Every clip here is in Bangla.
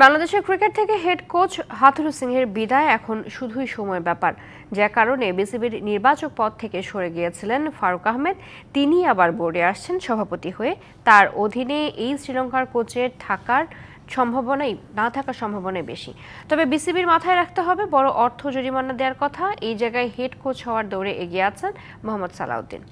বাংলাদেশের ক্রিকেট থেকে হেড কোচ হাথুরু সিংহের বিদায় এখন শুধুই সময়ের ব্যাপার, যার কারণে বিসিবির নির্বাচক পদ থেকে সরে গিয়েছিলেন ফারুক আহমেদ। তিনি আবার বোর্ডে আসছেন সভাপতি হয়ে। তার অধীনে এই শ্রীলঙ্কার কোচের থাকার সম্ভাবনাই বেশি। তবে বিসিবির মাথায় রাখতে হবে বড় অর্থ জরিমানা দেওয়ার কথা। এই জায়গায় হেড কোচ হওয়ার দৌড়ে এগিয়ে আছেন মোহাম্মদ সালাউদ্দিন।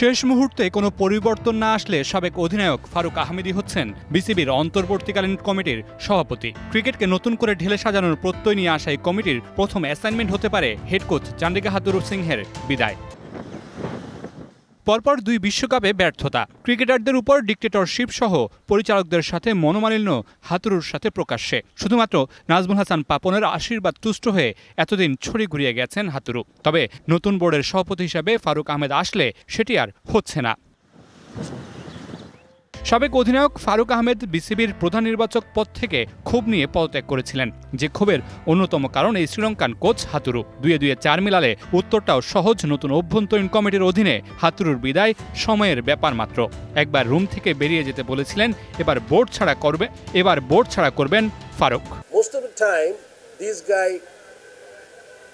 শেষ মুহূর্তে কোনো পরিবর্তন না আসলে সাবেক অধিনায়ক ফারুক আহমেদই হচ্ছেন বিসিবির অন্তর্বর্তীকালীন কমিটির সভাপতি। ক্রিকেটকে নতুন করে ঢেলে সাজানোর প্রত্যয় নিয়ে আসা এই কমিটির প্রথম অ্যাসাইনমেন্ট হতে পারে হেড কোচ চান্ডিকা হাথুরু সিংহের বিদায়। পরপর দুই বিশ্বকাপে ব্যর্থতা, ক্রিকেটারদের উপর ডিক্টেটরশিপ সহ পরিচালকদের সাথে মনোমালিন্য হাথুরুর সাথে প্রকাশ্যে। শুধুমাত্র নাজমুল হাসান পাপনের আশীর্বাদ তুষ্ট হয়ে এতদিন ছড়ি ঘুরিয়ে গেছেন হাথুরু। তবে নতুন বোর্ডের সভাপতি হিসাবে ফারুক আহমেদ আসলে সেটি আর হচ্ছে না। সাবেক অধিনায়ক ফারুক আহমেদ বিসিবির প্রধান নির্বাচক পদ থেকে ক্ষোভ নিয়ে পদত্যাগ করেছিলেন। যে ক্ষোভের অন্যতম কারণ এই শ্রীলঙ্কান কোচ হাথুরু। দুয়ে 4 মিলালে উত্তরটাও সহজ। নতুন অভ্যন্তরীণ কমিটির অধীনে হাথুরুর বিদায় সময়ের ব্যাপার মাত্র। একবার রুম থেকে বেরিয়ে যেতে বলেছিলেন, এবার বোর্ড ছাড়া করবেন Faruk. Most of the time this guy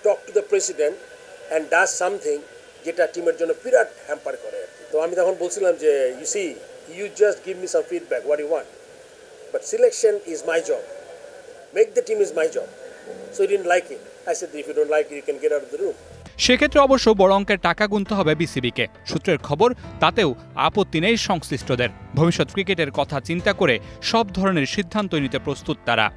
talk to the president and does something যেটা টিমের জন্য বিরাট হ্যাম্পার করে। তো আমি তখন বলছিলাম যে you just give me some feedback what you want, but selection is my job, make the team is my job. So he didn't like it. I said if you don't like it you can get out of the room. সেক্ষেত্রে অবশ্য বড় অঙ্কের টাকা গুনতে হবে বিসিবিকে। সূত্রের খবর, তাতেও আপত্তি নেই সংশ্লিষ্টদের। ভবিষ্যৎ ক্রিকেটের কথা চিন্তা করে সব ধরনের সিদ্ধান্ত নিতে প্রস্তুত তারা।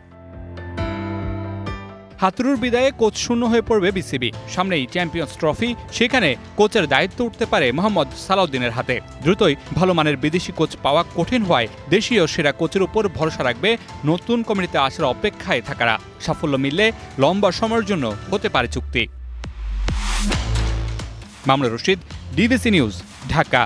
হাথুরুর বিদায়ে কোচ শূন্য হয়ে পড়বে বিসিবি। সামনেই চ্যাম্পিয়ন্স ট্রফি, সেখানে কোচের দায়িত্ব উঠতে পারে মোহাম্মদ সালাউদ্দিনের হাতে। দ্রুতই ভালো মানের বিদেশি কোচ পাওয়া কঠিন হওয়ায় দেশীয় সেরা কোচের উপর ভরসা রাখবে নতুন কমিটিতে আসার অপেক্ষায় থাকারা। সাফল্য মিললে লম্বা সময়ের জন্য হতে পারে চুক্তি। Mamunur Rashid, DBC news, Dhaka.